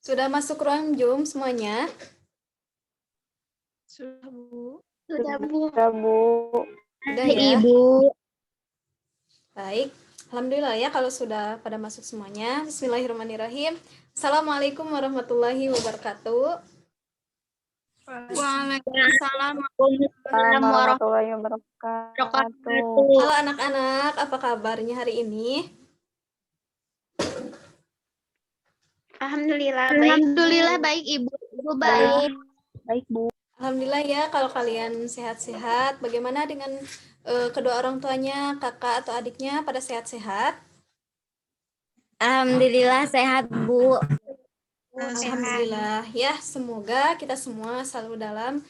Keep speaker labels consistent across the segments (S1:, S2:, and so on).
S1: Sudah masuk ruang Zoom semuanya?
S2: Sudah, Bu.
S3: Sudah, Bu.
S4: Sudah, Bu.
S1: Sudah ya?
S3: Ibu.
S1: Baik. Alhamdulillah ya kalau sudah pada masuk semuanya. Bismillahirrahmanirrahim. Assalamualaikum warahmatullahi wabarakatuh.
S2: Waalaikumsalam.
S3: Assalamualaikum
S4: Warahmatullahi wabarakatuh.
S1: Halo anak-anak, apa kabarnya hari ini?
S3: Alhamdulillah baik Ibu. Ibu baik.
S4: Baik, Bu.
S1: Alhamdulillah ya kalau kalian sehat-sehat. Bagaimana dengan kedua orang tuanya, kakak atau adiknya pada sehat-sehat?
S3: Alhamdulillah sehat, Bu.
S1: Alhamdulillah ya, semoga kita semua selalu dalam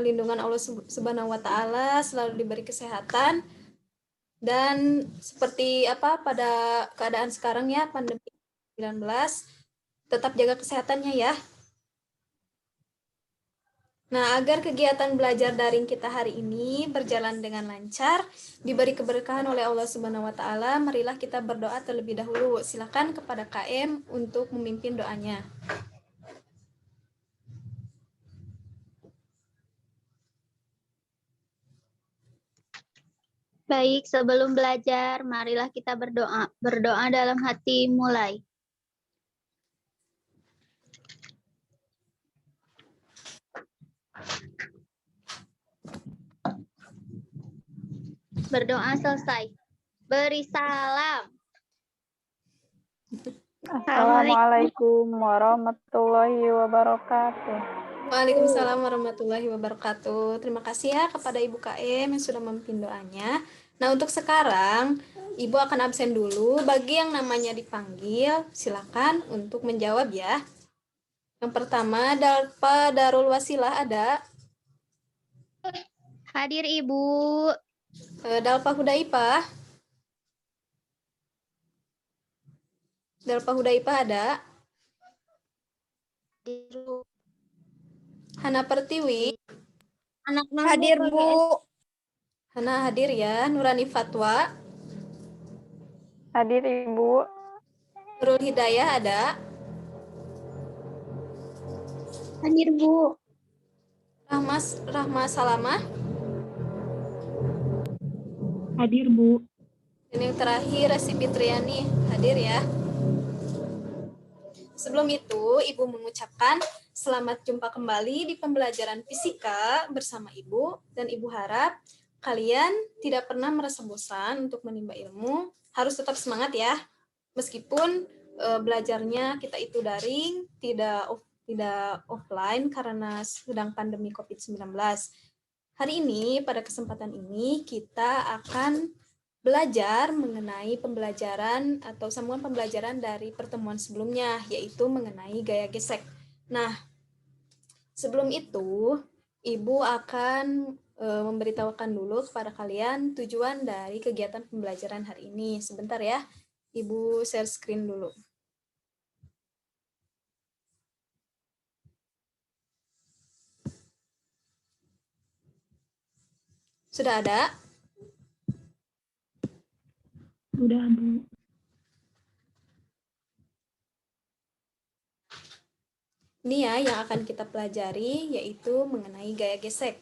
S1: lindungan Allah Subhanahu wa taala, selalu diberi kesehatan dan seperti apa pada keadaan sekarang ya, pandemi 19, tetap jaga kesehatannya ya. Nah, agar kegiatan belajar daring kita hari ini berjalan dengan lancar, diberi keberkahan oleh Allah Subhanahu wa taala, marilah kita berdoa terlebih dahulu. Silakan kepada KM untuk memimpin doanya.
S3: Baik, sebelum belajar, marilah kita berdoa. Berdoa dalam hati mulai. Berdoa selesai. Beri salam.
S4: Assalamualaikum warahmatullahi wabarakatuh.
S1: Waalaikumsalam warahmatullahi wabarakatuh. Terima kasih ya kepada Ibu KM yang sudah memimpin doanya. Nah, untuk sekarang, Ibu akan absen dulu. Bagi yang namanya dipanggil, silakan untuk menjawab ya. Yang pertama, Dalpa Darul Wasilah ada?
S3: Hadir Ibu.
S1: Dalpa Hudaipah? Dalpa Hudaipah ada? Hana Pertiwi?
S3: Hadir Bu.
S1: Hana hadir ya. Nurani Fatwa?
S4: Hadir, Ibu.
S1: Nurul Hidayah ada?
S3: Hadir Bu.
S1: Rahma Salamah?
S4: Hadir, Bu.
S1: Dan yang terakhir, Resi Fitriani hadir ya. Sebelum itu, Ibu mengucapkan selamat jumpa kembali di pembelajaran fisika bersama Ibu, dan Ibu harap kalian tidak pernah merasa bosan untuk menimba ilmu, harus tetap semangat ya. Meskipun belajarnya kita itu daring, tidak offline karena sedang pandemi COVID-19. Hari ini, pada kesempatan ini, kita akan belajar mengenai pembelajaran atau sambungan pembelajaran dari pertemuan sebelumnya, yaitu mengenai gaya gesek. Nah, sebelum itu, Ibu akan memberitahukan dulu kepada kalian tujuan dari kegiatan pembelajaran hari ini. Sebentar ya, Ibu share screen dulu. Sudah ada?
S4: Sudah, Bu.
S1: Ini ya yang akan kita pelajari, yaitu mengenai gaya gesek.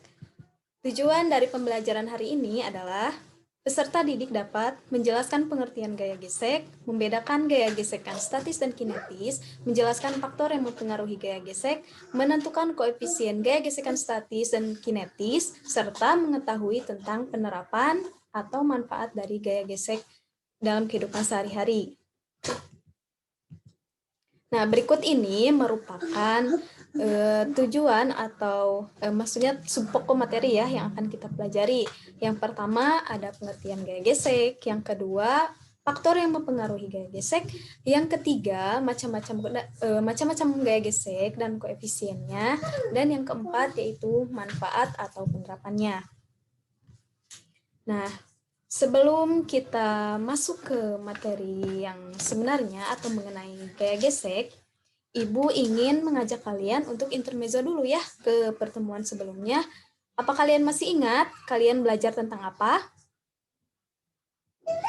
S1: Tujuan dari pembelajaran hari ini adalah peserta didik dapat menjelaskan pengertian gaya gesek, membedakan gaya gesekan statis dan kinetis, menjelaskan faktor yang mempengaruhi gaya gesek, menentukan koefisien gaya gesekan statis dan kinetis, serta mengetahui tentang penerapan atau manfaat dari gaya gesek dalam kehidupan sehari-hari. Nah, berikut ini merupakan tujuan atau maksudnya subpokok materi ya yang akan kita pelajari. Yang pertama ada pengertian gaya gesek, yang kedua faktor yang mempengaruhi gaya gesek, yang ketiga macam-macam gaya gesek dan koefisiennya, dan yang keempat yaitu manfaat atau penerapannya. Nah, sebelum kita masuk ke materi yang sebenarnya atau mengenai gaya gesek, Ibu ingin mengajak kalian untuk intermezzo dulu ya ke pertemuan sebelumnya. Apa kalian masih ingat kalian belajar tentang apa?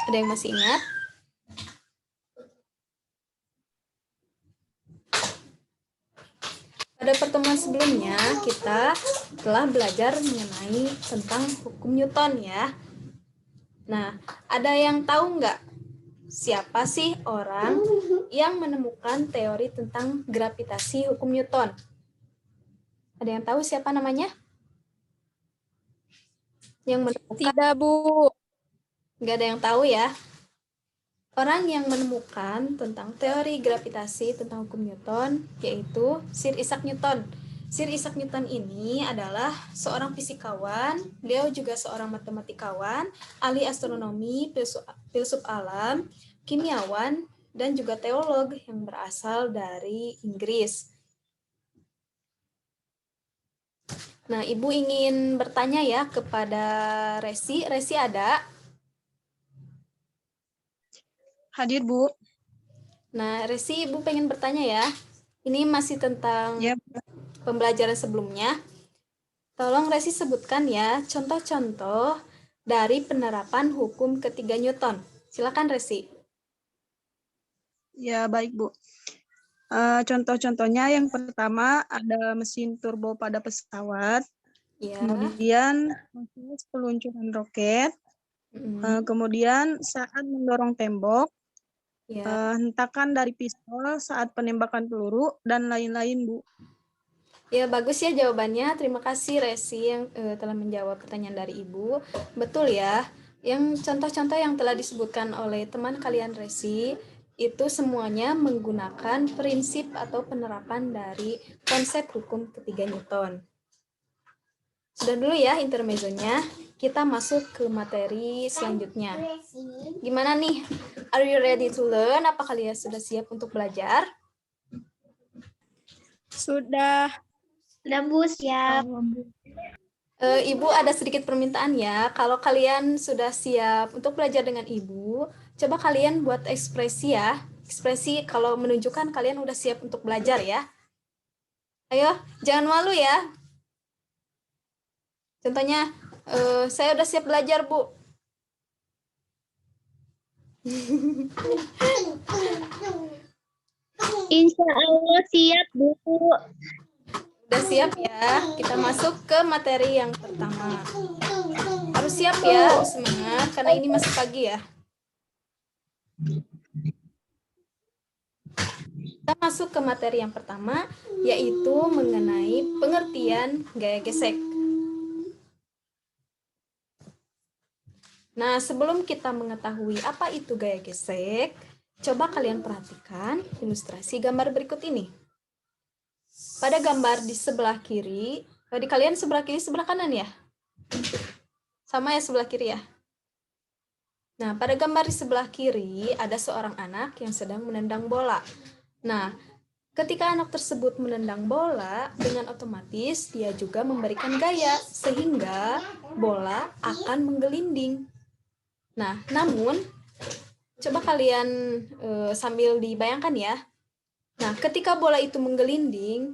S1: Ada yang masih ingat? Pada pertemuan sebelumnya kita telah belajar mengenai tentang hukum Newton ya. Nah, ada yang tahu nggak siapa sih orang yang menemukan teori tentang gravitasi hukum Newton? Ada yang tahu siapa namanya? Yang menemukan?
S2: Tidak, Bu.
S1: Nggak ada yang tahu ya. Orang yang menemukan tentang teori gravitasi tentang hukum Newton yaitu Sir Isaac Newton. Sir Isaac Newton ini adalah seorang fisikawan, beliau juga seorang matematikawan, ahli astronomi, filsuf alam, kimiawan, dan juga teolog yang berasal dari Inggris. Nah, Ibu ingin bertanya ya kepada Resi. Resi ada?
S2: Hadir, Bu.
S1: Nah, Resi, Ibu pengen bertanya ya. Ini masih tentang
S2: Ya,
S1: pembelajaran sebelumnya. Tolong Resi sebutkan ya contoh-contoh dari penerapan hukum ketiga Newton. Silakan Resi.
S2: ya baik, Bu. Contoh-contohnya yang pertama ada mesin turbo pada pesawat,
S1: Ya.
S2: kemudian proses peluncuran roket, kemudian saat mendorong tembok,
S1: Ya.
S2: hentakan dari pistol saat penembakan peluru, dan lain-lain, Bu.
S1: Ya, bagus ya jawabannya. Terima kasih Resi yang telah menjawab pertanyaan dari Ibu. Betul ya. Yang contoh-contoh yang telah disebutkan oleh teman kalian Resi itu semuanya menggunakan prinsip atau penerapan dari konsep hukum ketiga Newton. Sudah dulu ya intermezzonya. Kita masuk ke materi selanjutnya. Gimana nih? Are you ready to learn? Apa kalian sudah siap untuk belajar?
S2: Sudah.
S3: Sudah, Bu, siap.
S1: Ibu ada sedikit permintaan ya. Kalau kalian sudah siap untuk belajar dengan Ibu, coba kalian buat ekspresi ya. Ekspresi kalau menunjukkan kalian udah siap untuk belajar ya. Ayo, jangan malu ya. Contohnya, saya udah siap belajar, Bu.
S3: Insya Allah siap, Bu.
S1: Udah siap ya? Kita masuk ke materi yang pertama. Harus siap ya, harus semangat, karena ini masih pagi ya. Kita masuk ke materi yang pertama, yaitu mengenai pengertian gaya gesek. Nah, sebelum kita mengetahui apa itu gaya gesek, coba kalian perhatikan ilustrasi gambar berikut ini. Pada gambar di sebelah kiri, di kalian sebelah kiri, sebelah kanan ya? Sama ya sebelah kiri ya? Nah, pada gambar di sebelah kiri ada seorang anak yang sedang menendang bola. Nah, ketika anak tersebut menendang bola, dengan otomatis dia juga memberikan gaya, sehingga bola akan menggelinding. Nah, namun, coba kalian sambil dibayangkan ya. Nah, ketika bola itu menggelinding,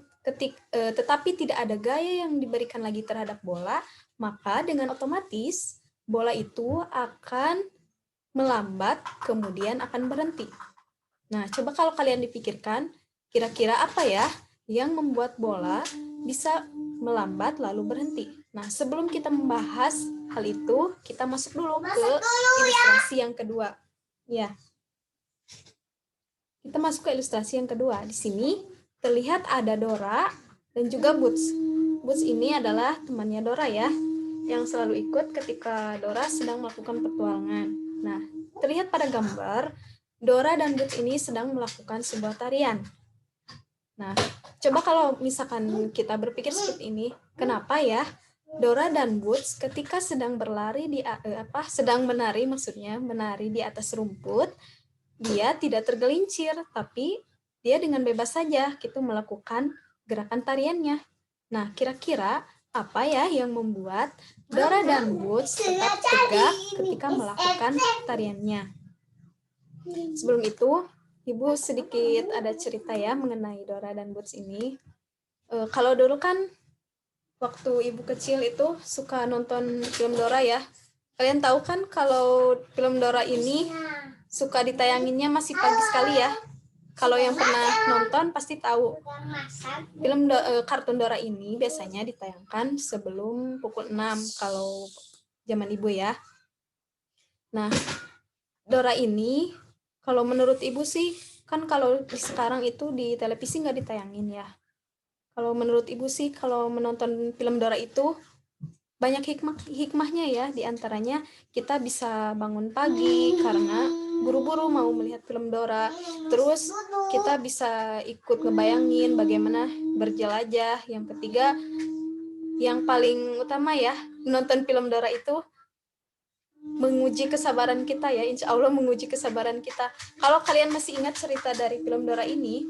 S1: tetapi tidak ada gaya yang diberikan lagi terhadap bola, maka dengan otomatis bola itu akan melambat, kemudian akan berhenti. Nah, coba kalau kalian dipikirkan, kira-kira apa ya yang membuat bola bisa melambat lalu berhenti? Nah, sebelum kita membahas hal itu, kita masuk dulu ke ilustrasi yang kedua. Ya. Kita masuk ke ilustrasi yang kedua. Di sini terlihat ada Dora dan juga Boots. Boots ini adalah temannya Dora ya, yang selalu ikut ketika Dora sedang melakukan petualangan. Nah, terlihat pada gambar, Dora dan Boots ini sedang melakukan sebuah tarian. Nah, coba kalau misalkan kita berpikir seperti ini, kenapa ya Dora dan Boots ketika sedang berlari sedang menari menari di atas rumput, dia tidak tergelincir, tapi dia dengan bebas saja gitu melakukan gerakan tariannya. Nah, kira-kira apa ya yang membuat Dora dan Boots tetap tegak ketika melakukan tariannya? Sebelum itu, Ibu sedikit ada cerita ya mengenai Dora dan Boots ini. Kalau dulu kan waktu Ibu kecil itu suka nonton film Dora ya. Kalian tahu kan kalau film Dora ini suka ditayanginnya masih pagi sekali ya. Kalau yang pernah nonton pasti tahu kartun Dora ini biasanya ditayangkan sebelum pukul 6 kalau zaman ibu ya. Nah, Dora ini kalau menurut ibu sih, kan kalau sekarang itu di televisi nggak ditayangin ya. Kalau menurut ibu sih, kalau menonton film Dora itu banyak hikmahnya ya. Di antaranya kita bisa bangun pagi karena buru-buru mau melihat film Dora. Terus kita bisa ikut ngebayangin bagaimana berjelajah. Yang ketiga, yang paling utama ya, menonton film Dora itu menguji kesabaran kita ya. Insya Allah menguji kesabaran kita. Kalau kalian masih ingat cerita dari film Dora ini,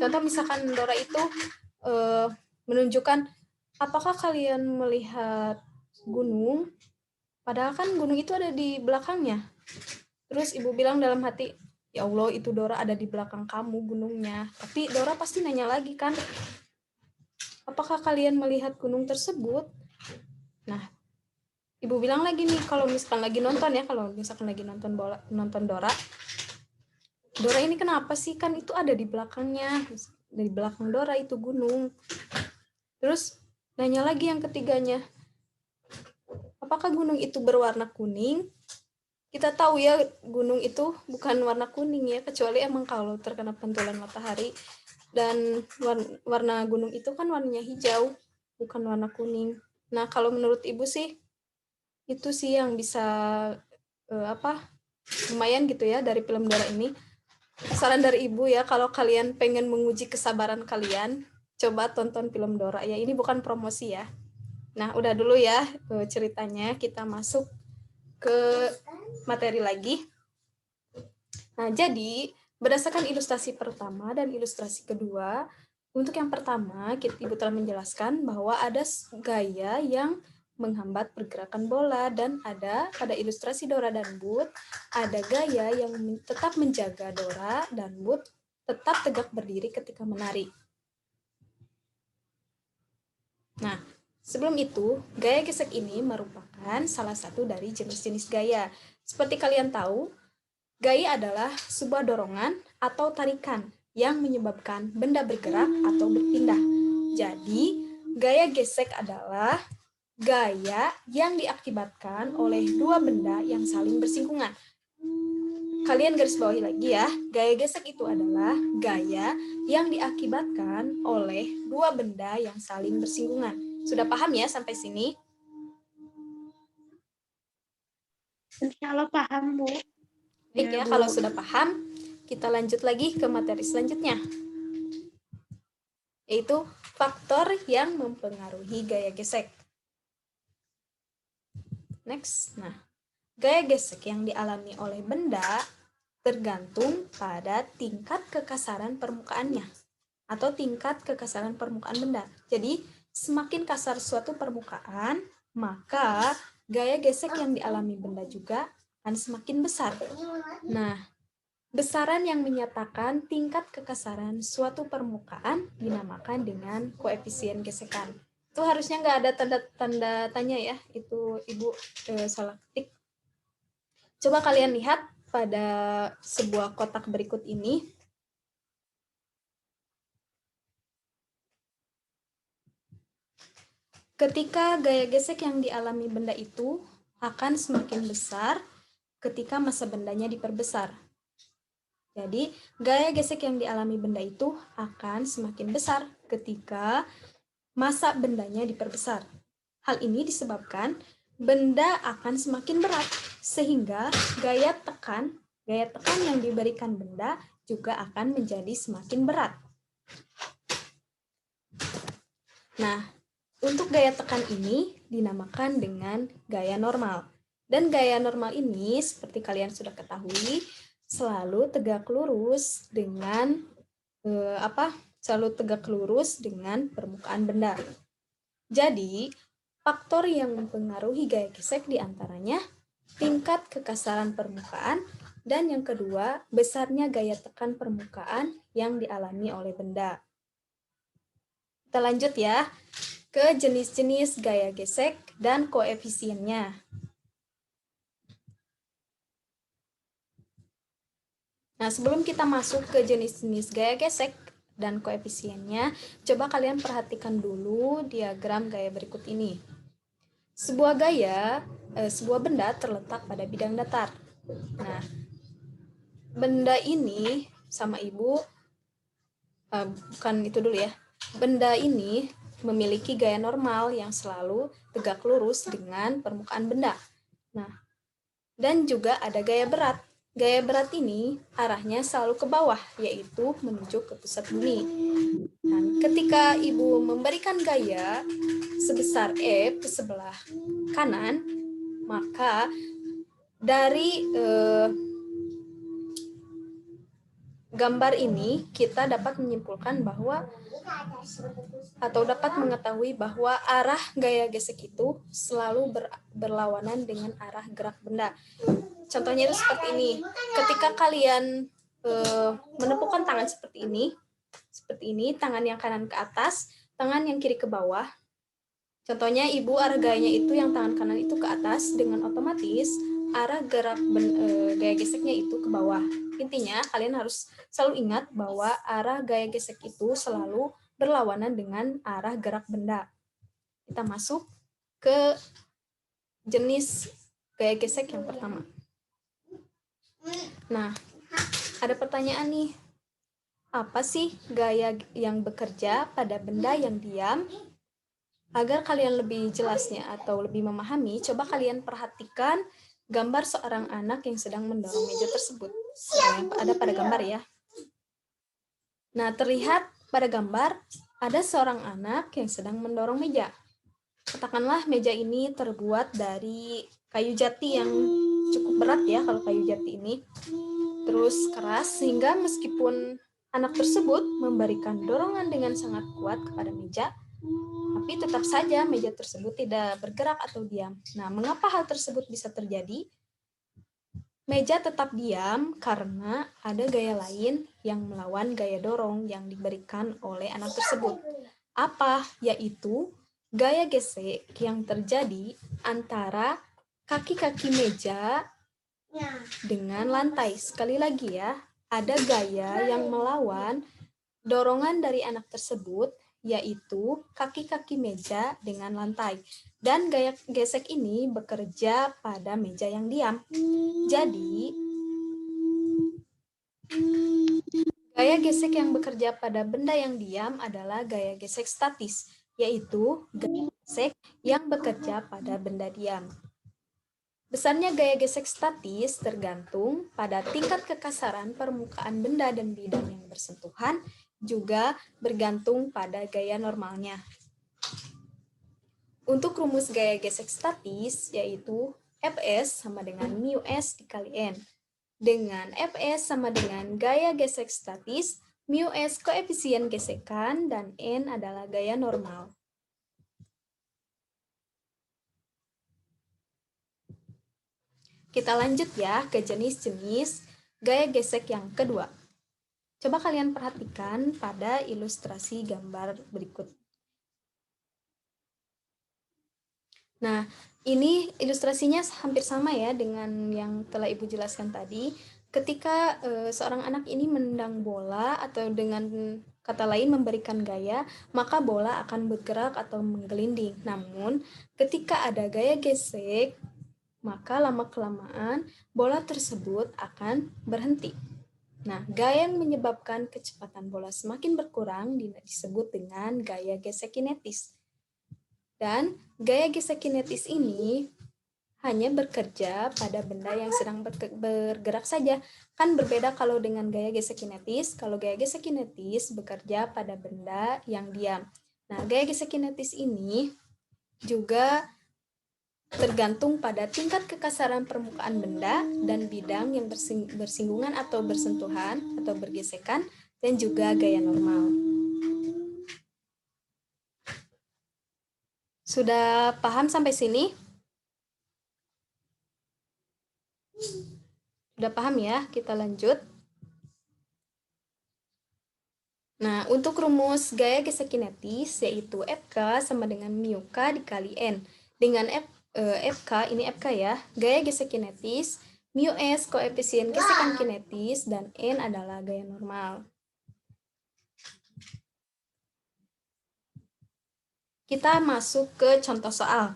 S1: contoh misalkan Dora itu menunjukkan apakah kalian melihat gunung, padahal kan gunung itu ada di belakangnya. Terus ibu bilang dalam hati, ya Allah itu Dora ada di belakang kamu gunungnya. Tapi Dora pasti nanya lagi kan, apakah kalian melihat gunung tersebut? Nah, ibu bilang lagi nih, kalau misalkan lagi nonton ya, kalau misalkan lagi nonton Dora ini kenapa sih, kan itu ada di belakangnya, di belakang Dora itu gunung. Terus nanya lagi yang ketiganya, apakah gunung itu berwarna kuning? Kita tahu ya gunung itu bukan warna kuning ya, kecuali emang kalau terkena pantulan matahari. Dan warna gunung itu kan warnanya hijau, bukan warna kuning. Nah, kalau menurut ibu sih, itu sih yang bisa lumayan gitu ya dari film Dora ini. Saran dari ibu ya, kalau kalian pengen menguji kesabaran kalian, coba tonton film Dora ya. Ini bukan promosi ya. Nah, udah dulu ya ceritanya, kita masuk ke materi lagi. Nah, jadi berdasarkan ilustrasi pertama dan ilustrasi kedua, untuk yang pertama, ibu telah menjelaskan bahwa ada gaya yang menghambat pergerakan bola, dan ada pada ilustrasi Dora dan Bud, ada gaya yang tetap menjaga Dora dan Bud tetap tegak berdiri ketika menari. Nah, sebelum itu, gaya gesek ini merupakan salah satu dari jenis-jenis gaya. Seperti kalian tahu, gaya adalah sebuah dorongan atau tarikan yang menyebabkan benda bergerak atau berpindah. Jadi, gaya gesek adalah gaya yang diakibatkan oleh dua benda yang saling bersinggungan. Kalian garis bawahi lagi ya, gaya gesek itu adalah gaya yang diakibatkan oleh dua benda yang saling bersinggungan. Sudah paham ya sampai sini?
S5: Insya Allah paham, Bu.
S1: Baik ya, kalau sudah paham, kita lanjut lagi ke materi selanjutnya, yaitu faktor yang mempengaruhi gaya gesek. Next, nah, gaya gesek yang dialami oleh benda tergantung pada tingkat kekasaran permukaannya atau tingkat kekasaran permukaan benda. Jadi, semakin kasar suatu permukaan, maka gaya gesek yang dialami benda juga akan semakin besar. Nah, besaran yang menyatakan tingkat kekasaran suatu permukaan dinamakan dengan koefisien gesekan. Itu harusnya nggak ada tanda tanya ya, itu ibu salah ketik. Coba kalian lihat pada sebuah kotak berikut ini. Ketika gaya gesek yang dialami benda itu akan semakin besar ketika massa bendanya diperbesar. Jadi, gaya gesek yang dialami benda itu akan semakin besar ketika massa bendanya diperbesar. Hal ini disebabkan benda akan semakin berat, sehingga gaya tekan yang diberikan benda juga akan menjadi semakin berat. Nah, untuk gaya tekan ini dinamakan dengan gaya normal. Dan gaya normal ini, seperti kalian sudah ketahui, selalu tegak lurus dengan permukaan benda. Jadi, faktor yang mempengaruhi gaya gesek diantaranya tingkat kekasaran permukaan, dan yang kedua, besarnya gaya tekan permukaan yang dialami oleh benda. Kita lanjut ya ke jenis-jenis gaya gesek dan koefisiennya. Nah, sebelum kita masuk ke jenis-jenis gaya gesek dan koefisiennya, coba kalian perhatikan dulu diagram gaya berikut ini. Sebuah benda terletak pada bidang datar. Nah, benda ini sama Ibu, bukan itu dulu ya. Benda ini memiliki gaya normal yang selalu tegak lurus dengan permukaan benda. Nah, dan juga ada gaya berat. Gaya berat ini arahnya selalu ke bawah, yaitu menuju ke pusat bumi. Nah, ketika Ibu memberikan gaya sebesar F ke sebelah kanan, maka dari gambar ini kita dapat menyimpulkan bahwa atau dapat mengetahui bahwa arah gaya gesek itu selalu berlawanan dengan arah gerak benda. Contohnya itu seperti ini. Ketika kalian menepukkan tangan seperti ini, tangan yang kanan ke atas, tangan yang kiri ke bawah. Contohnya Ibu arah gayanya itu yang tangan kanan itu ke atas, dengan otomatis arah gerak gaya geseknya itu ke bawah. Intinya kalian harus selalu ingat bahwa arah gaya gesek itu selalu berlawanan dengan arah gerak benda. Kita masuk ke jenis gaya gesek yang pertama. Nah, ada pertanyaan nih. Apa sih gaya yang bekerja pada benda yang diam? Agar kalian lebih jelasnya atau lebih memahami, coba kalian perhatikan gambar seorang anak yang sedang mendorong meja tersebut. Yang ada pada gambar ya. Nah, terlihat pada gambar ada seorang anak yang sedang mendorong meja. Katakanlah meja ini terbuat dari kayu jati yang cukup berat ya, kalau kayu jati ini. Terus keras, sehingga meskipun anak tersebut memberikan dorongan dengan sangat kuat kepada meja, tapi tetap saja meja tersebut tidak bergerak atau diam. Nah, mengapa hal tersebut bisa terjadi? Meja tetap diam karena ada gaya lain yang melawan gaya dorong yang diberikan oleh anak tersebut. Apa? Yaitu gaya gesek yang terjadi antara kaki-kaki meja dengan lantai. Sekali lagi ya, ada gaya yang melawan dorongan dari anak tersebut, yaitu kaki-kaki meja dengan lantai. Dan gaya gesek ini bekerja pada meja yang diam. Jadi, gaya gesek yang bekerja pada benda yang diam adalah gaya gesek statis, yaitu gaya gesek yang bekerja pada benda diam. Besarnya gaya gesek statis tergantung pada tingkat kekasaran permukaan benda dan bidang yang bersentuhan, juga bergantung pada gaya normalnya. Untuk rumus gaya gesek statis, yaitu Fs sama dengan mu S dikali N. Dengan Fs sama dengan gaya gesek statis, mu S koefisien gesekan, dan N adalah gaya normal. Kita lanjut ya ke jenis-jenis gaya gesek yang kedua. Coba kalian perhatikan pada ilustrasi gambar berikut. Nah, ini ilustrasinya hampir sama ya dengan yang telah Ibu jelaskan tadi. Ketika seorang anak ini menendang bola atau dengan kata lain memberikan gaya, maka bola akan bergerak atau menggelinding. Namun, ketika ada gaya gesek, maka lama-kelamaan bola tersebut akan berhenti. Nah, gaya yang menyebabkan kecepatan bola semakin berkurang disebut dengan gaya gesek kinetis. Dan gaya gesek kinetis ini hanya bekerja pada benda yang sedang bergerak saja. Kan berbeda kalau dengan gaya gesek kinetis. Kalau gaya gesek kinetis bekerja pada benda yang diam. Nah, gaya gesek kinetis ini juga tergantung pada tingkat kekasaran permukaan benda dan bidang yang bersinggungan atau bersentuhan atau bergesekan, dan juga gaya normal. Sudah paham sampai sini? Sudah paham ya? Kita lanjut. Nah, untuk rumus gaya gesek kinetis, yaitu Fk sama dengan mu K dikali N. Dengan FK, ini FK ya, gaya gesek kinetis mu S koefisien gesekan kinetis, dan N adalah gaya normal. Kita masuk ke contoh soal.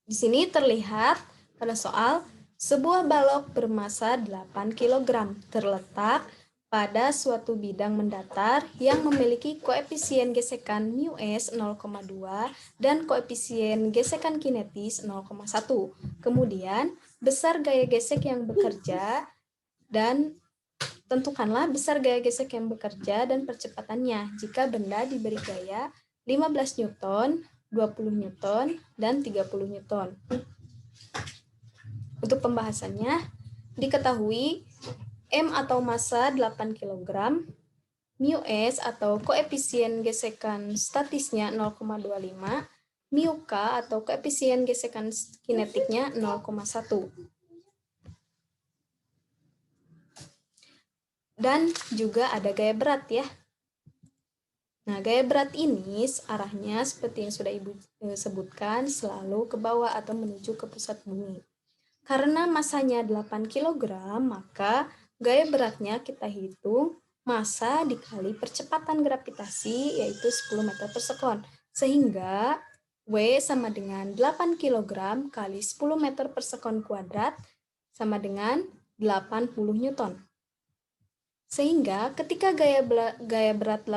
S1: Di sini terlihat pada soal, sebuah balok bermasa 8 kg terletak pada suatu bidang mendatar yang memiliki koefisien gesekan mu S 0,2 dan koefisien gesekan kinetis 0,1. Kemudian, besar gaya gesek yang bekerja dan tentukanlah besar gaya gesek yang bekerja dan percepatannya jika benda diberi gaya 15 Newton, 20 Newton, dan 30 Newton. Untuk pembahasannya, diketahui M atau massa 8 kg, mu S atau koefisien gesekan statisnya 0,25, mu K atau koefisien gesekan kinetiknya 0,1. Dan juga ada gaya berat ya. Nah, gaya berat ini arahnya seperti yang sudah Ibu sebutkan selalu ke bawah atau menuju ke pusat bumi. Karena masanya 8 kg, maka gaya beratnya kita hitung massa dikali percepatan gravitasi yaitu 10 meter per sekon. Sehingga W sama dengan 8 kg kali 10 meter per sekon kuadrat sama dengan 80 Newton. Sehingga ketika gaya berat 80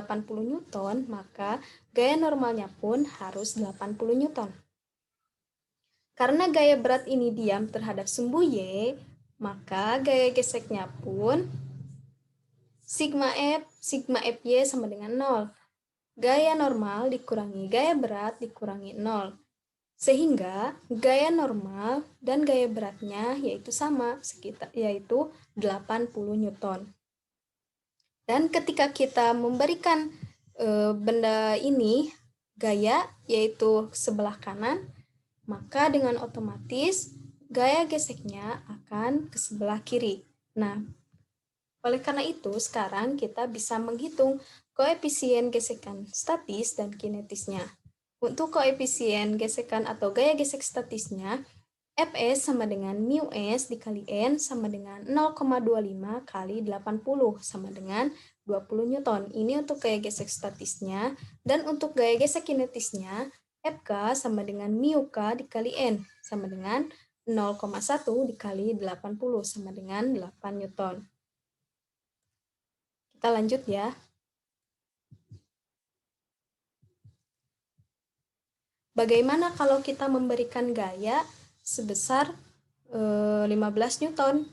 S1: Newton, maka gaya normalnya pun harus 80 Newton. Karena gaya berat ini diam terhadap sumbu Y, maka gaya geseknya pun sigma Fy sama dengan 0. Gaya normal dikurangi gaya berat dikurangi 0. Sehingga gaya normal dan gaya beratnya yaitu sama, yaitu 80 Newton. Dan ketika kita memberikan benda ini gaya, yaitu sebelah kanan, maka dengan otomatis gaya geseknya akan ke sebelah kiri. Nah, oleh karena itu sekarang kita bisa menghitung koefisien gesekan statis dan kinetisnya. Untuk koefisien gesekan atau gaya gesek statisnya, Fs sama dengan mu S dikali N sama dengan 0,25 kali 80 sama dengan 20 Newton. Ini untuk gaya gesek statisnya. Dan untuk gaya gesek kinetisnya, Fk sama dengan mu K dikali N sama dengan 0,1 dikali 80 sama dengan 8 Newton. Kita lanjut ya. Bagaimana kalau kita memberikan gaya sebesar 15 Newton.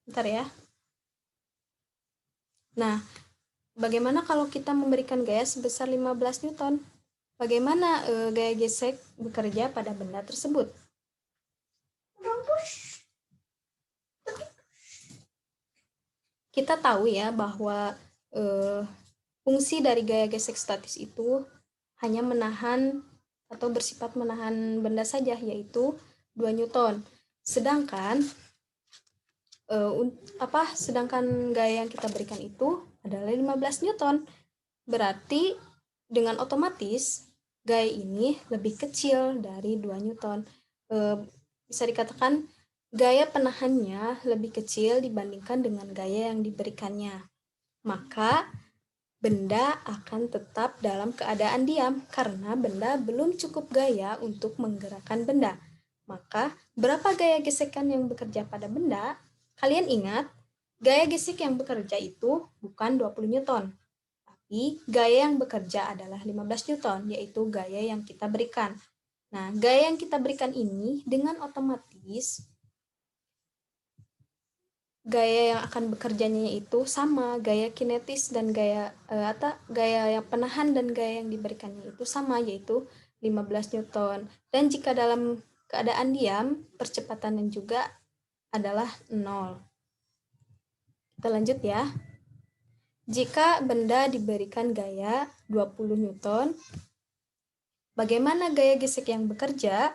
S1: Bentar ya. Nah, bagaimana kalau kita memberikan gaya sebesar 15 Newton? Bagaimana gaya gesek bekerja pada benda tersebut? Kita tahu ya bahwa fungsi dari gaya gesek statis itu hanya menahan atau bersifat menahan benda saja, yaitu 2 Newton. Sedangkan gaya yang kita berikan itu adalah 15 Newton. Berarti dengan otomatis gaya ini lebih kecil dari 2 Newton. Bisa dikatakan gaya penahannya lebih kecil dibandingkan dengan gaya yang diberikannya. Maka benda akan tetap dalam keadaan diam karena benda belum cukup gaya untuk menggerakkan benda. Maka, berapa gaya gesekan yang bekerja pada benda? Kalian ingat, gaya gesek yang bekerja itu bukan 20 Newton. Tapi, gaya yang bekerja adalah 15 Newton, yaitu gaya yang kita berikan. Nah, gaya yang kita berikan ini dengan otomatis gaya yang akan bekerjanya itu sama, gaya kinetis dan gaya yang penahan dan gaya yang diberikannya itu sama, yaitu 15 Newton. Dan jika dalam keadaan diam, percepatannya juga adalah 0. Kita lanjut ya. Jika benda diberikan gaya 20 Newton, bagaimana gaya gesek yang bekerja?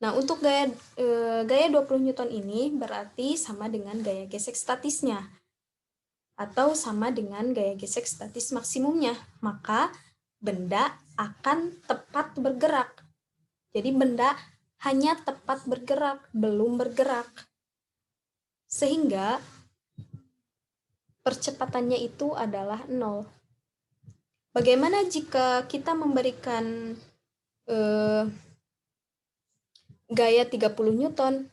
S1: Nah, untuk gaya 20 Newton ini berarti sama dengan gaya gesek statisnya atau sama dengan gaya gesek statis maksimumnya. Maka benda akan tepat bergerak. Jadi benda hanya tepat bergerak, belum bergerak. Sehingga percepatannya itu adalah 0. Bagaimana jika kita memberikan gaya 30 Newton?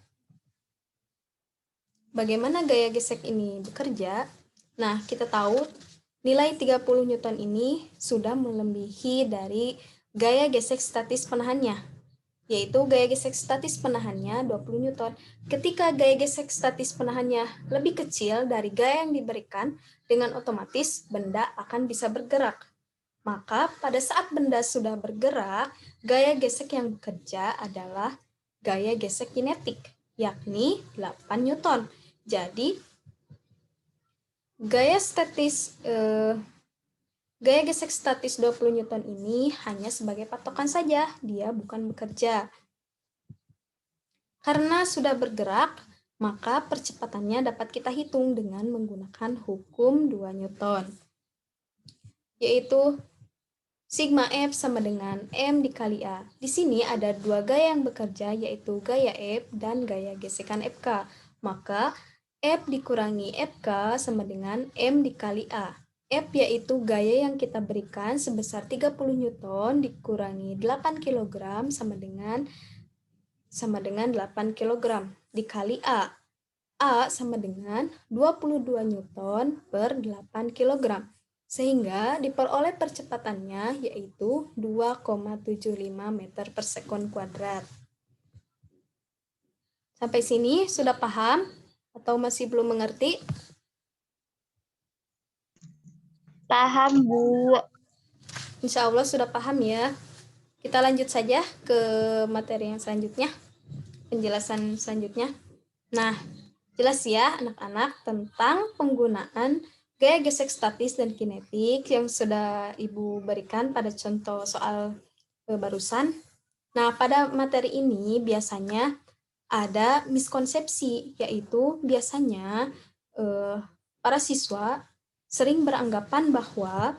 S1: Bagaimana gaya gesek ini bekerja? Nah, kita tahu nilai 30 Newton ini sudah melebihi dari gaya gesek statis penahannya, yaitu gaya gesek statis penahannya 20 Newton. Ketika gaya gesek statis penahannya lebih kecil dari gaya yang diberikan, dengan otomatis benda akan bisa bergerak. Maka pada saat benda sudah bergerak, gaya gesek yang bekerja adalah gaya gesek kinetik, yakni 8 Newton. Jadi, gaya gesek statis 20 Newton ini hanya sebagai patokan saja, dia bukan bekerja. Karena sudah bergerak, maka percepatannya dapat kita hitung dengan menggunakan hukum 2 Newton, yaitu sigma F sama dengan M dikali A. Di sini ada dua gaya yang bekerja, yaitu gaya F dan gaya gesekan FK. Maka F dikurangi FK sama dengan M dikali A. F yaitu gaya yang kita berikan sebesar 30 Newton dikurangi 8 kg sama dengan 8 kg dikali A. A sama dengan 22 Newton per 8 kg. Sehingga diperoleh percepatannya yaitu 2,75 meter per sekon kuadrat. Sampai sini sudah paham atau masih belum mengerti?
S3: Paham, Bu.
S1: Insya Allah sudah paham ya. Kita lanjut saja ke materi yang selanjutnya, penjelasan selanjutnya. Nah, jelas ya anak-anak tentang penggunaan gaya gesek statis dan kinetik yang sudah Ibu berikan pada contoh soal barusan. Nah, pada materi ini biasanya ada miskonsepsi, yaitu biasanya para siswa sering beranggapan bahwa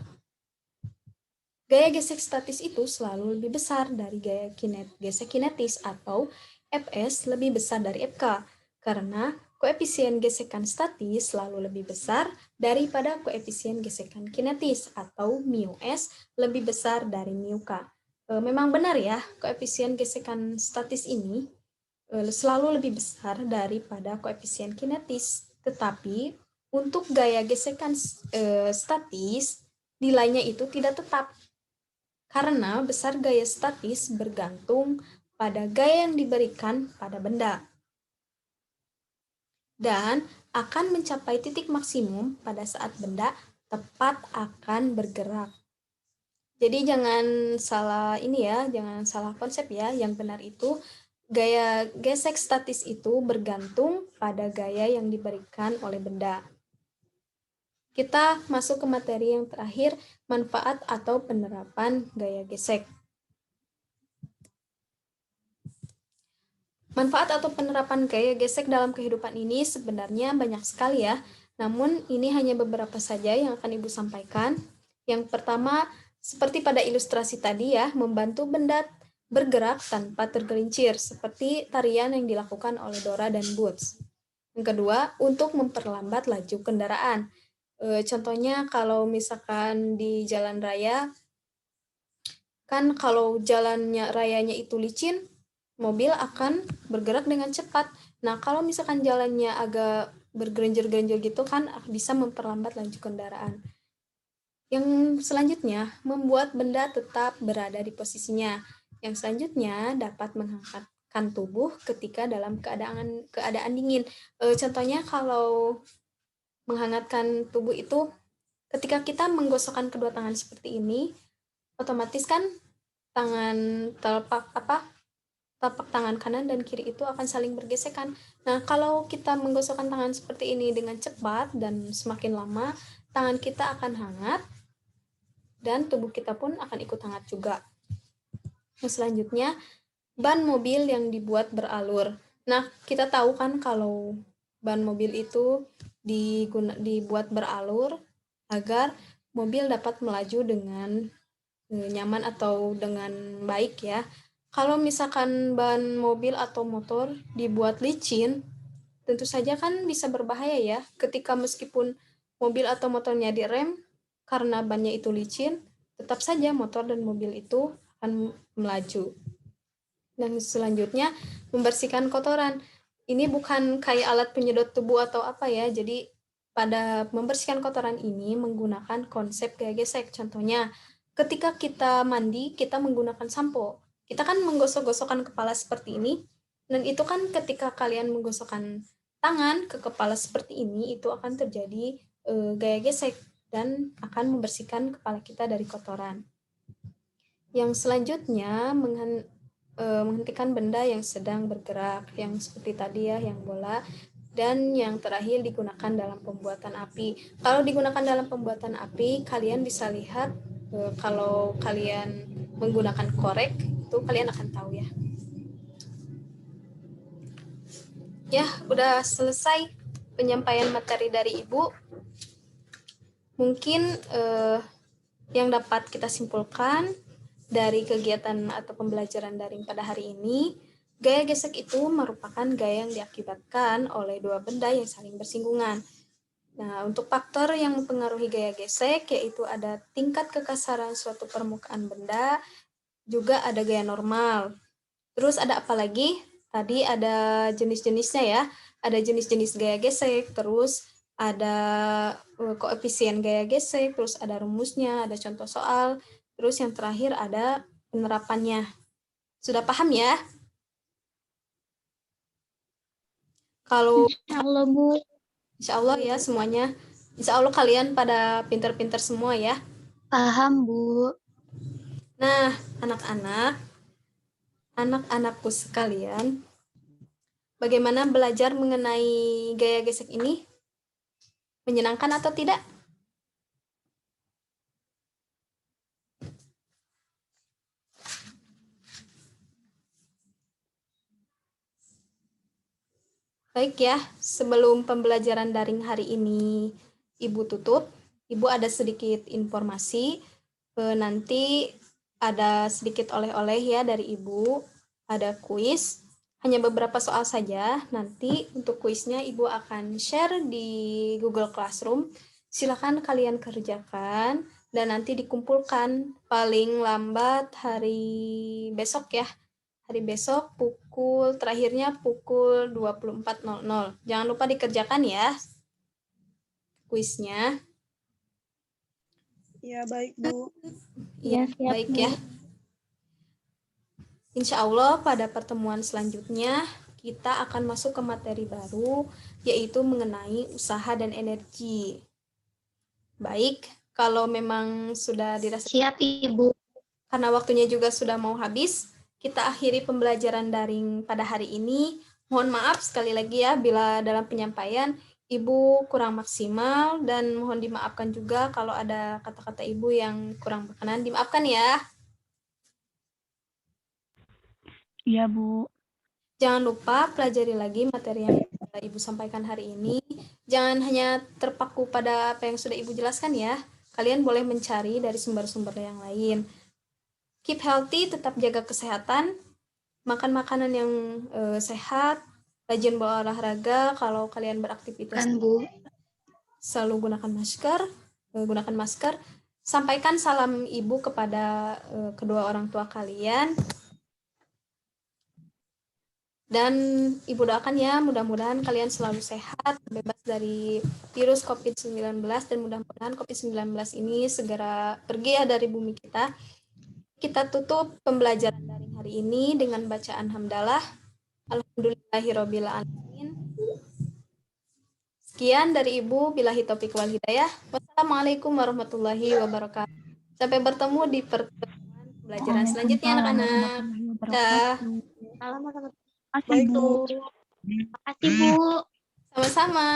S1: gaya gesek statis itu selalu lebih besar dari gaya gesek kinetis atau Fs lebih besar dari Fk, karena koefisien gesekan statis selalu lebih besar daripada koefisien gesekan kinetis atau μs lebih besar dari μk. Memang benar ya, koefisien gesekan statis ini selalu lebih besar daripada koefisien kinetis. Tetapi untuk gaya gesekan statis, nilainya itu tidak tetap. Karena besar gaya statis bergantung pada gaya yang diberikan pada benda. Dan akan mencapai titik maksimum pada saat benda tepat akan bergerak. Jadi jangan salah jangan salah konsep ya. Yang benar itu gaya gesek statis itu bergantung pada gaya yang diberikan oleh benda. Kita masuk ke materi yang terakhir, manfaat atau penerapan gaya gesek. Manfaat atau penerapan gaya gesek dalam kehidupan ini sebenarnya banyak sekali ya, namun ini hanya beberapa saja yang akan Ibu sampaikan. Yang pertama, seperti pada ilustrasi tadi ya, membantu benda bergerak tanpa tergelincir, seperti tarian yang dilakukan oleh Dora dan Boots. Yang kedua, untuk memperlambat laju kendaraan. Contohnya kalau misalkan di jalan raya, kan kalau jalannya rayanya itu licin, mobil akan bergerak dengan cepat. Nah, kalau misalkan jalannya agak bergerenjel-gerenjel gitu kan bisa memperlambat laju kendaraan. Yang selanjutnya, membuat benda tetap berada di posisinya. Yang selanjutnya, dapat menghangatkan tubuh ketika dalam keadaan dingin. Contohnya kalau menghangatkan tubuh itu, ketika kita menggosokkan kedua tangan seperti ini, otomatis kan telapak tangan kanan dan kiri itu akan saling bergesekan. Nah, kalau kita menggosokkan tangan seperti ini dengan cepat dan semakin lama, tangan kita akan hangat dan tubuh kita pun akan ikut hangat juga. Yang selanjutnya, ban mobil yang dibuat beralur. Nah, kita tahu kan kalau ban mobil itu dibuat beralur agar mobil dapat melaju dengan nyaman atau dengan baik ya. Kalau misalkan ban mobil atau motor dibuat licin, tentu saja kan bisa berbahaya ya. Ketika meskipun mobil atau motornya direm, karena bannya itu licin, tetap saja motor dan mobil itu akan melaju. Dan selanjutnya, membersihkan kotoran. Ini bukan kayak alat penyedot tubuh atau apa ya, jadi pada membersihkan kotoran ini menggunakan konsep gaya gesek. Contohnya, ketika kita mandi, kita menggunakan sampo. Kita kan menggosok-gosokkan kepala seperti ini, dan itu kan ketika kalian menggosokkan tangan ke kepala seperti ini, itu akan terjadi gaya gesek dan akan membersihkan kepala kita dari kotoran. Yang selanjutnya, menghentikan benda yang sedang bergerak, yang seperti tadi ya, yang bola. Dan yang terakhir digunakan dalam pembuatan api. Kalau digunakan dalam pembuatan api, kalian bisa lihat kalau kalian menggunakan korek, itu kalian akan tahu ya. Ya, udah selesai penyampaian materi dari Ibu. Mungkin yang dapat kita simpulkan dari kegiatan atau pembelajaran daring pada hari ini, gaya gesek itu merupakan gaya yang diakibatkan oleh dua benda yang saling bersinggungan. Nah, untuk faktor yang mempengaruhi gaya gesek, yaitu ada tingkat kekasaran suatu permukaan benda, juga ada gaya normal. Terus ada apa lagi? Tadi ada jenis-jenisnya ya, ada jenis-jenis gaya gesek, terus ada koefisien gaya gesek, terus ada rumusnya, ada contoh soal, terus yang terakhir ada penerapannya. Sudah paham ya? Kalau
S3: Insya Allah, Bu.
S1: insya Allah ya semuanya. Insya Allah kalian pada pinter-pinter semua ya.
S3: Paham, Bu.
S1: Nah, anak-anakku sekalian, bagaimana belajar mengenai gaya gesek ini? Menyenangkan atau tidak? Baik ya, sebelum pembelajaran daring hari ini Ibu tutup, Ibu ada sedikit informasi. Nanti ada sedikit oleh-oleh ya dari Ibu, ada kuis, hanya beberapa soal saja. Nanti untuk kuisnya Ibu akan share di Google Classroom. Silakan kalian kerjakan dan nanti dikumpulkan paling lambat hari besok ya. Hari besok terakhirnya pukul 24.00. Jangan lupa dikerjakan ya kuisnya.
S2: Ya, baik, Bu.
S1: Ya,
S3: siap,
S1: baik
S3: Bu.
S1: ya. Insya Allah pada pertemuan selanjutnya kita akan masuk ke materi baru, yaitu mengenai usaha dan energi. Baik, kalau memang sudah dirasa
S3: Siap, Ibu.
S1: karena waktunya juga sudah mau habis, kita akhiri pembelajaran daring pada hari ini. Mohon maaf sekali lagi ya bila dalam penyampaian Ibu kurang maksimal dan mohon dimaafkan juga kalau ada kata-kata Ibu yang kurang berkenan, dimaafkan ya.
S4: Iya, Bu.
S1: Jangan lupa pelajari lagi materi yang Ibu sampaikan hari ini. Jangan hanya terpaku pada apa yang sudah Ibu jelaskan ya. Kalian boleh mencari dari sumber-sumber yang lain. Keep healthy, tetap jaga kesehatan, makan makanan yang sehat, rajin berolahraga. Kalau kalian beraktivitas,
S3: Kan, Bu.
S1: selalu gunakan masker. Sampaikan salam Ibu kepada kedua orang tua kalian. Dan Ibu doakan ya, mudah-mudahan kalian selalu sehat, bebas dari virus COVID-19, dan mudah-mudahan COVID-19 ini segera pergi ya dari bumi kita. Kita tutup pembelajaran daring hari ini dengan bacaan hamdalah. Alhamdulillahirabbil alamin. Sekian dari Ibu, billahi taufiq wal hidayah. Wassalamualaikum warahmatullahi wabarakatuh. Sampai bertemu di pertemuan pembelajaran selanjutnya anak-anak. Dah.
S2: Baik, Bu.
S3: Terima kasih, Bu.
S1: Sama-sama.